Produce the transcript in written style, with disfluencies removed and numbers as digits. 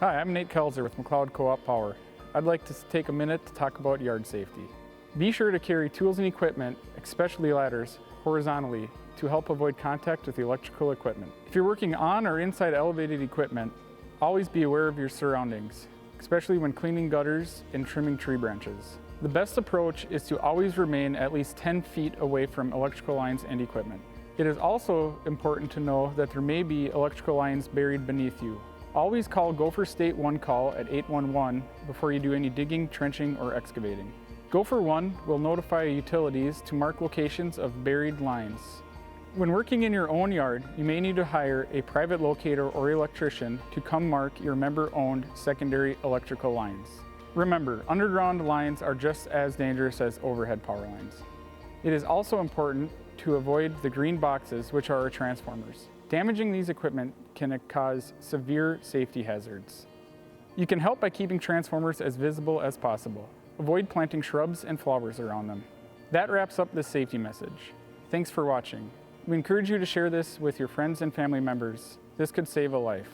Hi, I'm Nate Kelzer with McLeod Co-op Power. I'd like to take a minute to talk about yard safety. Be sure to carry tools and equipment, especially ladders, horizontally to help avoid contact with the electrical equipment. If you're working on or inside elevated equipment, always be aware of your surroundings, especially when cleaning gutters and trimming tree branches. The best approach is to always remain at least 10 feet away from electrical lines and equipment. It is also important to know that there may be electrical lines buried beneath you. Always call Gopher State One Call at 811 before you do any digging, trenching, or excavating. Gopher One will notify utilities to mark locations of buried lines. When working in your own yard, you may need to hire a private locator or electrician to come mark your member-owned secondary electrical lines. Remember, underground lines are just as dangerous as overhead power lines. It is also important to avoid the green boxes, which are our transformers. Damaging these equipment can cause severe safety hazards. You can help by keeping transformers as visible as possible. Avoid planting shrubs and flowers around them. That wraps up this safety message. Thanks for watching. We encourage you to share this with your friends and family members. This could save a life.